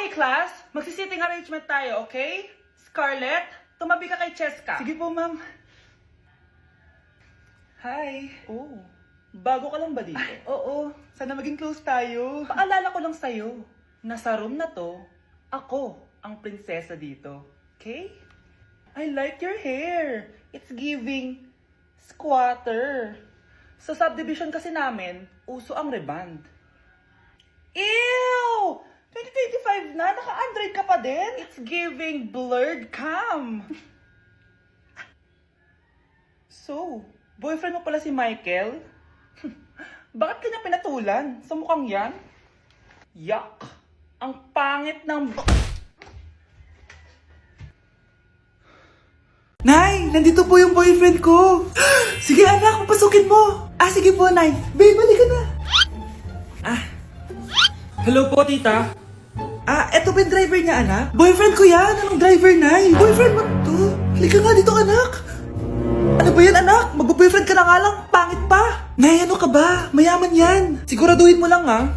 Okay, class. Magsisitting arrangement tayo, okay? Scarlett, tumabi ka kay Cheska. Sige po, ma'am. Hi. Oh, bago ka lang ba dito? Oo. Sana maging close tayo. Paalala ko lang sa'yo, na sa room na to, ako ang prinsesa dito. Okay? I like your hair. It's giving squatter. Sa subdivision kasi namin, uso ang reband. Ew! 2025 na, naka-Android ka pa din? It's giving blurred cam. So, boyfriend mo pala si Michael? Bakit kanya pinatulan? Sa mukhang yan? Yuck! Ang pangit ng... Nay, nandito po yung boyfriend ko. Sige anak, papasukin mo. Sige po, Nay. Babe, balik ka na. Hello po, tita. Eto ba yung driver niya, anak? Boyfriend ko yan. Anong driver, Nay? Boyfriend mo to? Halika nga dito, anak. Ano ba yan, anak? Mag-boyfriend ka na nga lang. Pangit pa. Nay, ano ka ba? Mayaman yan. Siguraduhin mo lang, ha?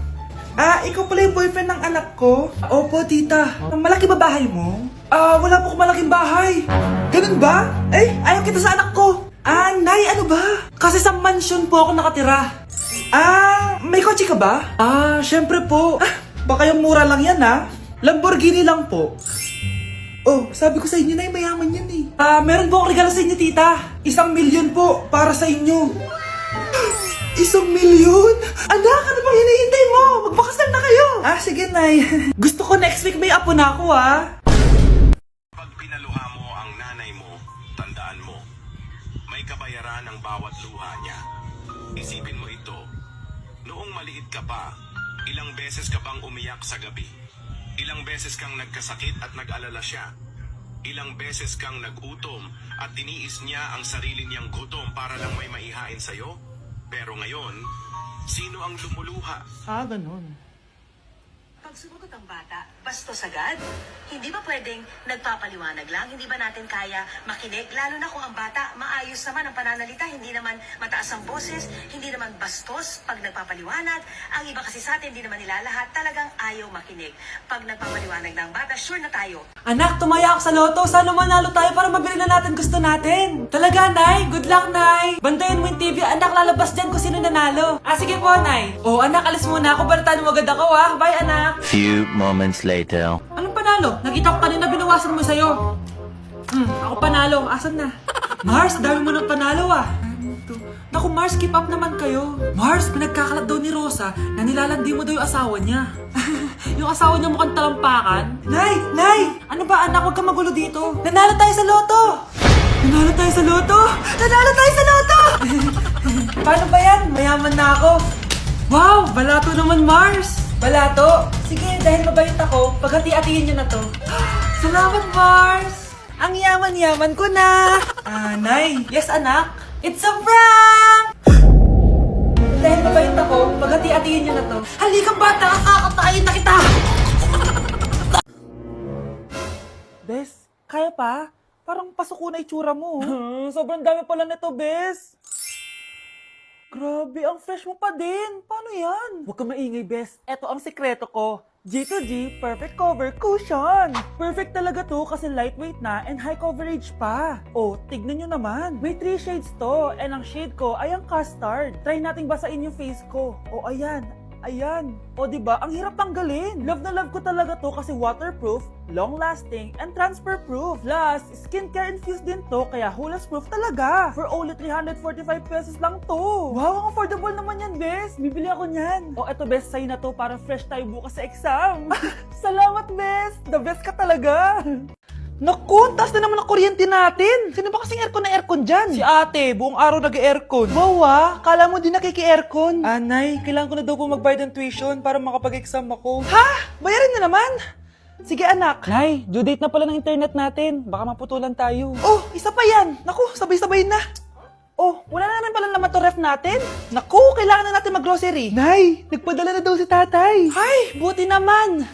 Ikaw pala yung boyfriend ng anak ko? Opo, tita. Malaki ba bahay mo? Wala po akong malaking bahay. Ganun ba? Ayaw kita sa anak ko. Nay, ano ba? Kasi sa mansion po ako nakatira. May kotse ka ba? Syempre po. Baka yung mura lang yan, ha? Lamborghini lang po. Oh, sabi ko sa inyo na mayaman yan eh. Meron po akong regalo sa inyo, tita. 1,000,000 po para sa inyo. 1,000,000? Anak, ano bang hinihintay mo? Magpakasal na kayo. Sige, Nay. Gusto ko next week may apo na ako, Pag pinaluha mo ang nanay mo, tandaan mo, may kabayaran ang bawat luha niya. Isipin mo ito, noong maliit ka pa, ilang beses ka bang umiyak sa gabi? Ilang beses kang nagkasakit at nag-alala siya? Ilang beses kang nagutom at tiniis niya ang sarili niyang gutom para lang may maihain sa'yo? Pero ngayon, sino ang lumuluha? Ganun. Pag sumagot ang bata, bastos agad. Hindi ba pwedeng nagpapaliwanag lang? Hindi ba natin kaya makinig? Lalo na kung ang bata, maayos naman ang pananalita, hindi naman mataas ang boses, hindi naman bastos pag nagpapaliwanag. Ang iba kasi sa atin, hindi naman nila lahat talagang ayaw makinig. Pag nagpapaliwanag na ang bata, sure na tayo. Anak, tumaya ako sa loto. Sana manalo tayo para mabili na natin gusto natin. Talaga, Nay? Good luck, Nay. Bantayan mo yung TV. Anak, lalabas dyan kung sino nanalo. Sige po, Nay. Anak, alis muna ako. Balitaan mo agad ako, Bye, anak. Few moments later. Anong panalo? Nakita ko kanina binawasan mo sa'yo. Ako panalo. Asan na? Mars, dami mo ng panalo, Naku, Mars, keep up naman kayo. Mars, pinagkakalat daw ni Rosa na nilalandi mo daw yung asawa niya. Yung asawa niya mukhang talampakan. Nay! Ano ba, anak? Huwag kang magulo dito. Nanalo tayo sa loto! Nanalo tayo sa loto! Paano ba yan? Mayaman na ako. Wow! Balato naman, Mars! Balato? Sige, dahil mabait ako, paghati-hatiin niyo na to. Salamat, Mars! Ang yaman-yaman ko na! Nay! Yes, anak? It's a prank! Dahil mabait ako, paghati-hatiin niyo na to. Halika, bata! Kakatayin na kita! Bes, kaya pa? Parang pasuko na itsura mo. Sobrang dami pala nito, Bes. Grabe, ang fresh mo pa din. Paano yan? Huwag ka maingay, Bes. Eto ang sekreto ko. G2G Perfect Cover Cushion. Perfect talaga to kasi lightweight na and high coverage pa. Tignan nyo naman. May 3 shades to and ang shade ko ay ang custard. Try nating basain yung face ko. Ayan. Diba? Ang hirap tanggalin. Love na love ko talaga to kasi waterproof, long-lasting, and transfer-proof. Plus, skincare infused din to kaya hulas-proof talaga. For only 345 pesos lang to. Wow, ang affordable naman yan, Bes. Bibili ako niyan. Eto, Bes, sa'yo na to para fresh tayo bukas sa exam. Salamat, Bes. The best ka talaga. Naku, taas na naman ang kuryente natin. Sino ba kasing aircon na aircon dyan? Si ate, buong araw nag-aircon. Wow, kala mo di nakiki-aircon. Nay, kailangan ko na daw po magbayad ng tuition para makapag-exam ako. Bayarin na naman. Sige, anak. Nay, due date na pala ng internet natin. Baka maputulan tayo. Isa pa yan. Naku, sabay-sabay na. Wala na naman pala naman to ref natin. Naku, kailangan na natin mag-grocery. Nay, nagpadala na daw si tatay. Ay, buti naman.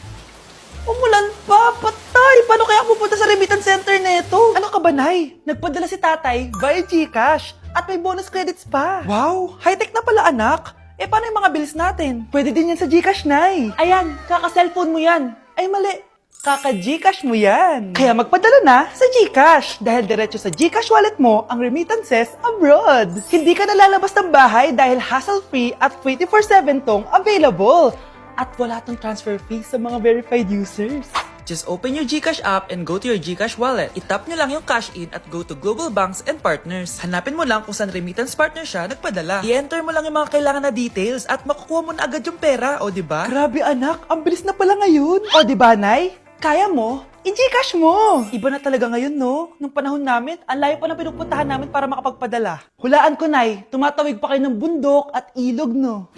Umulan pa, patay! Paano kaya pupunta sa remittance center nito? Ano ka ba, Nay? Nagpadala si tatay via GCash at may bonus credits pa. Wow! High-tech na pala, anak. Paano yung mga bills natin? Pwede din yan sa GCash, Nay. Ayan, kaka-cellphone mo yan. Ay mali, kaka-Gcash mo yan. Kaya magpadala na sa Gcash dahil diretso sa Gcash wallet mo ang remittances abroad. Hindi ka nalalabas ng bahay dahil hassle-free at 24/7 tong available. At wala tong transfer fee sa mga verified users. Just open your Gcash app and go to your Gcash wallet. Itap nyo lang yung cash in at go to global banks and partners. Hanapin mo lang kung saan remittance partner siya nagpadala. I-enter mo lang yung mga kailangan na details at makukuha mo na agad yung pera, o diba? Grabe anak, ang bilis na pala ngayon. O diba, Nay? Kaya mo? I-Gcash mo! Iba na talaga ngayon, no? Nung panahon namin, ang layo pa ng pinupuntahan namin para makapagpadala. Hulaan ko, Nay, tumatawid pa kayo ng bundok at ilog, no?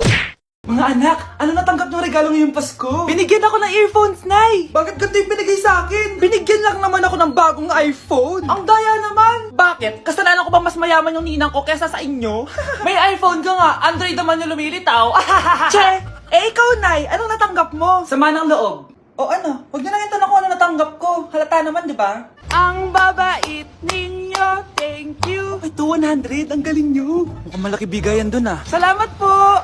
Mga anak, ano natanggap ng regalo ngayong Pasko? Binigyan ako ng earphones, Nay! Bakit ganito yung binigay sa akin? Binigyan lang naman ako ng bagong iPhone! Ang daya naman! Bakit? Kasalanan ko ba mas mayaman yung ninang ko kesa sa inyo? May iPhone ka nga, Android naman yung lumilitaw! Che! Eh ikaw, Nay, anong natanggap mo? Sama ng loob. O ano, huwag niyo lang yung tanong ko ano natanggap ko. Halata naman, di ba? Ang babait ninyo, thank you! Ito, 100, ang galing nyo! Mukhang malaki bigayan dun ah. Salamat po!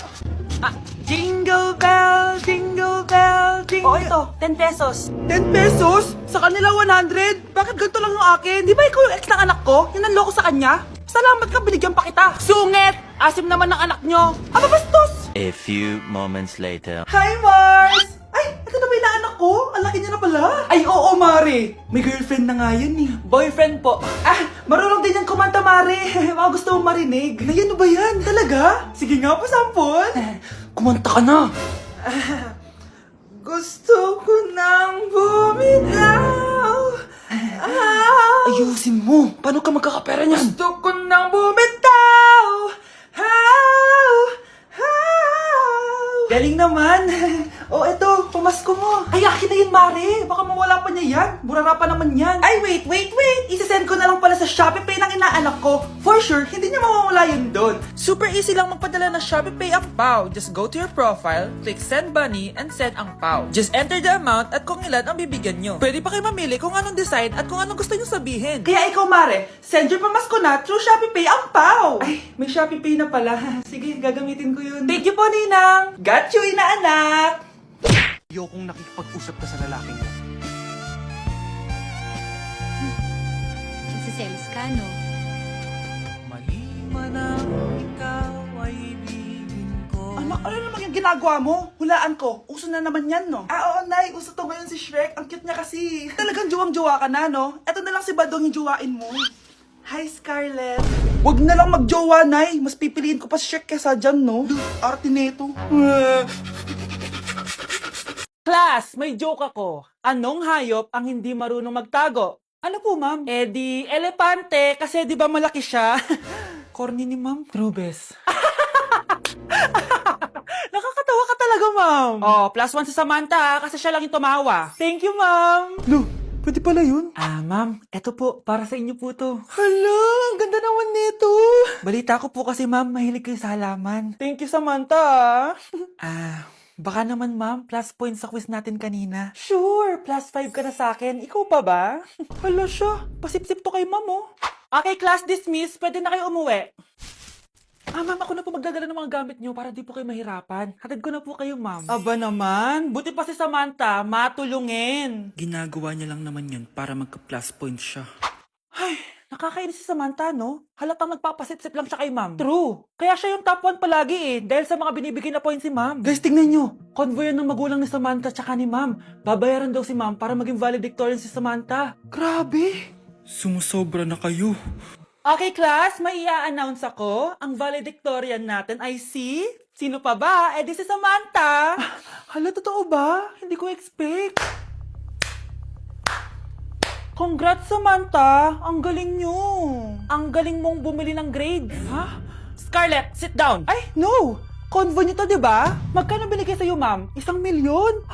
Jingle bell, jingle bell, jingle... Oh, ito, 10 pesos. 10 pesos? Sa kanila 100? Bakit ganito lang yung akin? Di ba ikaw yung ex ng anak ko? Yung nanloko sa kanya? Salamat ka, binigyan pa kita. Sungit! Asim naman ng anak nyo. Aba, bastos! A few moments later. Hi, Mars! Ay, ito na ba yung anak ko? Ang laki niya na pala. Ay, oo, Mare. May girlfriend na nga yan eh. Boyfriend po. Ah, marunong din yan kumanta, Mare. Mga gusto mong marinig. Na yan ba yan? Talaga? Sige nga, pasampol. Kumanta ka na. Gusto ko nang bumitaw. Ayusin mo. Paano ka magkakapera niyan? Gusto ko nang bumitaw. Galing naman. O, eto, pamasko mo. Ay, akin na yun, Mare. Baka mawala pa niya yan. Burara pa naman yan. Ay, wait. Isasend ko na lang pala sa Shopee Pay ng inaanak ko. For sure, hindi niya mawawala yun doon. Super easy lang magpadala ng Shopee Pay ang PAW. Just go to your profile, click Send Money, and send ang PAW. Just enter the amount at kung ilan ang bibigyan nyo. Pwede pa kayo mamili kung anong design at kung anong gusto nyo sabihin. Kaya ikaw, Mare, send your pamasko na through Shopee Pay ang PAW. Ay, may Shopee Pay na pala. Sige, gagamitin ko yun. Thank you po, Ninang. Got you, inaanak. Ayokong nakikipag-usap ka sa lalaking mo. Nagsiselos ka, no? Mali man ang ikaw ay ibigin ko. Anak, ano naman yung ginagawa mo? Hulaan ko. Uso na naman yan, no? Oo, Nay. Uso to ngayon si Shrek. Ang cute niya kasi. Talagang juwang-juwa ka na, no? Eto na lang si Badong yung juwain mo. Hi, Scarlett. Wag na lang magjowa, Nay. Mas pipiliin ko pa si Shrek kesa dyan, no? Arte neto. Class, may joke ako. Anong hayop ang hindi marunong magtago? Ano po, ma'am? Eh di, elepante, kasi di ba malaki siya? Corny ni ma'am. Trubes. Nakakatawa ka talaga, ma'am. Oh, +1 sa Samantha, kasi siya lang yung tumawa. Thank you, ma'am. Lo, pwede pala yun? Ah, ma'am, eto po, para sa inyo po to. Hala, ang ganda naman nito. Balita ko po kasi, ma'am, mahilig kayo sa halaman. Thank you, Samantha. Baka naman, ma'am, plus points sa quiz natin kanina. Sure, +5 ka na sa akin. Ikaw pa ba? Hala siya, pasip-sip to kay ma'am, oh. Okay, class dismiss. Pwede na kayo umuwi. Ma'am, ako na po magdadala ng mga gamit nyo para di po kayo mahirapan. Hatid ko na po kayo, ma'am. Aba naman, buti pa si Samantha, matulungin. Ginagawa niya lang naman yun para magka-plus points siya. Ay, nakakainis si Samantha, no? Halatang nagpapasip-sip lang siya kay ma'am. True. Kaya siya yung top 1 palagi eh, dahil sa mga binibigay na points si ma'am. Guys, tingnan nyo. Convoy yan ng magulang ni Samantha tsaka ni ma'am. Babayaran daw si ma'am para maging valedictorian si Samantha. Grabe. Sumusobra na kayo. Okay, class, may i-announce ako. Ang valedictorian natin ay si... Sino pa ba? Eh, di si Samantha. Hala, totoo ba? Hindi ko expect. Congrats, Samantha! Ang galing nyo! Ang galing mong bumili ng grades. Ha? Scarlett, sit down! Ay, no! Convo nyo to, diba? Magkano binigay sa'yo, ma'am? 1 milyon?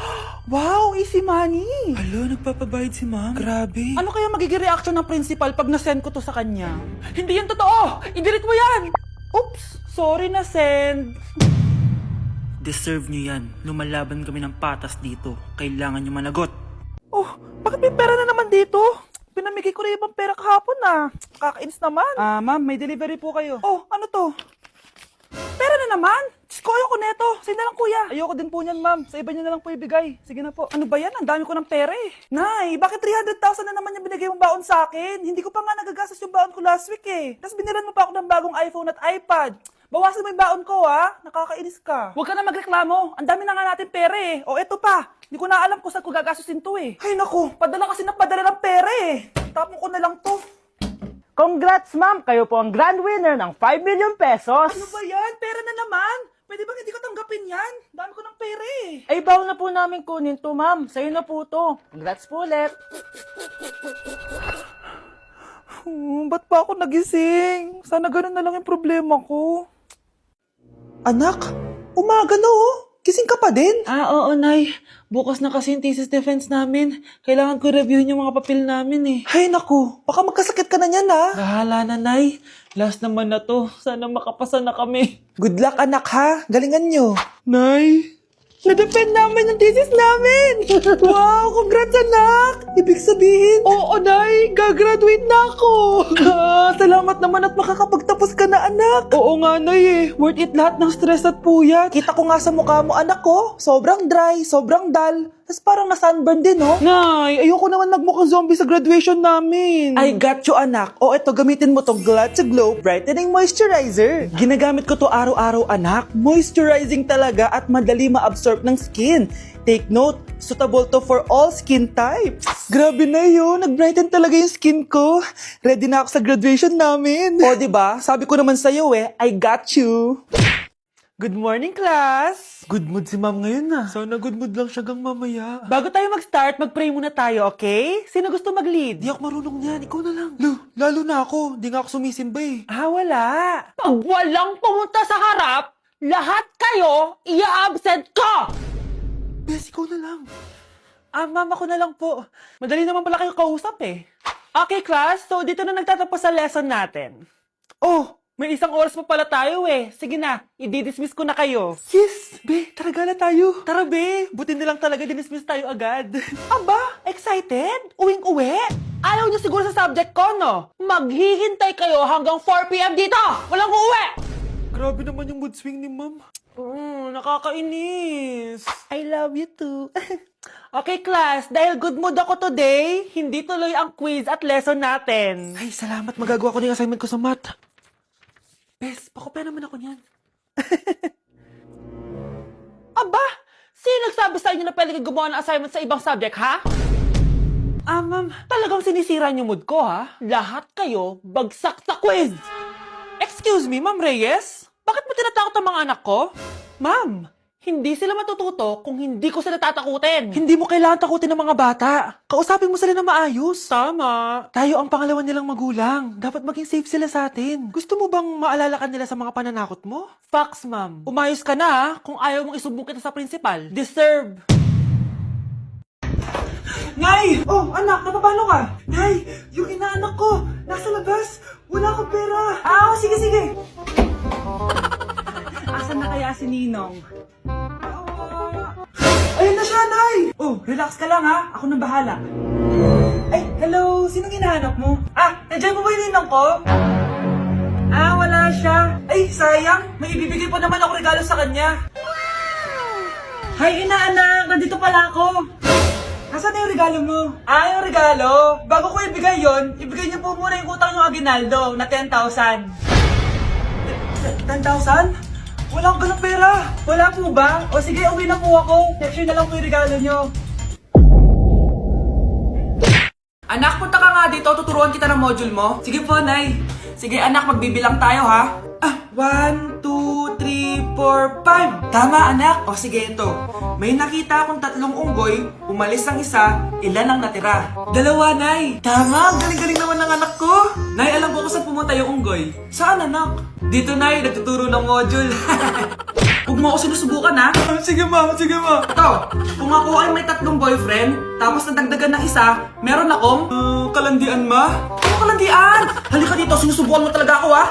Wow, easy money! Hala, nagpapabayad si ma'am. Grabe. Ano kaya magiging reaction ng principal pag nasend ko to sa kanya? Hindi yan totoo! I-delete mo yan! Oops! Sorry na send. Deserve niyo yan. Lumalaban kami ng patas dito. Kailangan niyo managot. Oh, bakit may pera na naman dito? Pinamigay ko na ibang pera kahapon na. Kakainis naman. Ma'am, may delivery po kayo. Oh, ano to? Pera na naman? Diyos ko, ayoko neto. Sa'yo na lang, kuya. Ayoko din po niyan, ma'am. Sa iba niyo na lang po ibigay. Sige na po. Ano ba yan? Ang dami ko ng pera eh. Nay, bakit 300,000 na naman yung binigay mong baon sa akin? Hindi ko pa nga nagagastos yung baon ko last week eh. Tapos binilan mo pa ako ng bagong iPhone at iPad. Bawasan mo yung baon ko, ha? Nakakainis ka. Huwag ka na magreklamo. Ang dami na nga natin pera eh. O, eto pa. Hindi ko na alam kung saan ko gagastusin to eh. Ay, naku. Padala kasi na padala ng pera eh. Tapon ko na lang to. Congrats, ma'am! Kayo po ang grand winner ng 5 million pesos! Ano ba yan? Pera na naman. Pwede bang hindi ko tanggapin yan? Dami ko ng pera eh. Ay, bawal na po namin kunin to, ma'am. Sa'yo na po to. Congrats po ulit. Ba't pa ako nagising? Sana ganun na lang yung problema ko. Anak, umaga na oh. Gising ka pa din? Oo, Nay. Bukas na kasi yung thesis defense namin. Kailangan ko reviewin yung mga papel namin eh. Ay naku, baka magkasakit ka na niyan ha. Bahala na, Nay. Last naman na to. Sana makapasa na kami. Good luck anak ha, galingan nyo. Nay, na-defend namin yung thesis namin! Wow, congrats anak! Ibig sabihin, Oo, Nay. Gagraduate na ako. salamat naman at makakapagtapos ka na anak. Oo nga, Nay eh. Worth it lahat ng stress at puyat. Kita ko nga sa mukha mo anak ko, sobrang dry, sobrang dull. Tapos parang na-sunburn din oh. Nay, ayoko naman magmukhang zombie sa graduation namin. I got you anak. O eto, gamitin mo to Glad to Glow Brightening Moisturizer. Ginagamit ko to araw-araw anak. Moisturizing talaga at madali ma-absorb ng skin. Take note, suitable to for all skin types. Grabe na yun, nag-brighten talaga yung skin ko. Ready na ako sa graduation namin. O diba, sabi ko naman sa'yo I got you. Good morning, class! Good mood si ma'am ngayon na. Sana good mood lang siya gang mamaya. Bago tayo mag-start, mag-pray muna tayo, okay? Sino gusto mag-lead? Di ako marunong niyan. Ikaw na lang. Lalo na ako. Di nga ako sumisimba eh. Wala. Pag walang pumunta sa harap, lahat kayo i-absent ko! Bes, ikaw na lang. Mama ko na lang po. Madali naman pala kayo kausap eh. Okay, class. So, dito na nagtatapos sa lesson natin. Oh, may 1 oras pa pala tayo eh. Sige na, i-dismiss ko na kayo. Yes! Be, tara gala tayo. Tara be, buti nilang talaga dinismiss tayo agad. Aba, excited? Uwing-uwi? Ayaw niyo siguro sa subject ko, no? Maghihintay kayo hanggang 4 p.m. dito! Walang uuwi! Grabe naman yung mood swing ni ma'am. Nakakainis. I love you too. Okay, class. Dahil good mood ako today, hindi tuloy ang quiz at lesson natin. Ay, salamat. Magagawa ko na yung assignment ko sa math. Bes, pakopya naman ako niyan. Aba! Sino nagsabi sa inyo na pwede kayo gumawa ng assignment sa ibang subject, ha? Ma'am, talagang sinisira niyo mood ko, ha? Lahat kayo bagsak sa quiz! Excuse me, Ma'am Reyes? Bakit mo tinatakot ang mga anak ko? Ma'am, hindi sila matututo kung hindi ko sila tatakutin. Hindi mo kailangan takutin ng mga bata. Kausapin mo sila na maayos. Tama. Tayo ang pangalawa nilang magulang. Dapat maging safe sila sa atin. Gusto mo bang maalala ka nila sa mga pananakot mo? Facts, ma'am. Umayos ka na, ha? Kung ayaw mong isumbong kita sa principal. Deserve. Nay! Oh, anak, napapalo ka? Nay, yung inaanak ko, nasa labas. Wala akong pera. Sige, sige. Asan na kaya si Ninong? Ayun na siya, Nay! Oh, relax ka lang ha. Ako nang bahala. Ay, hello. Sinong hinahanap mo? Nandiyan mo ba yung Ninong ko? Wala siya. Ay, sayang. May ibibigay pa naman ako regalo sa kanya. Hi, inaanak. Nandito pala ako. Nasaan na yung regalo mo? Yung regalo? Bago ko ibigay yon, ibigay niyo po muna yung utang yung Aguinaldo na 10,000. 10,000? Wala akong ganang pera. Wala po ba? O sige, uwi na po ako. Next year na lang po yung regalo nyo. Anak, punta ka nga dito. Tuturuan kita ng module mo. Sige po, Nay. Sige, anak, magbibilang tayo, ha? 1, 2, 3, 4, 5. Tama, anak. O sige, ito. May nakita akong 3 unggoy. Umalis ang isa. Ilan ang natira? 2, Nay. Tama, galing-galing naman ng anak ko. Nay, alam ko kung saan pumunta yung unggoy. Saan, anak? Dito, Nay. Nagtuturo ng module. Huwag mo ako sinusubukan, ha? Sige, ma. Sige, ma. Ito, kung ako ay may 3 boyfriend, tapos nadagdagan ng isa, meron akong... kalandian, ma? Ano kalandian? Halika dito, sinusubukan mo talaga ako, ha?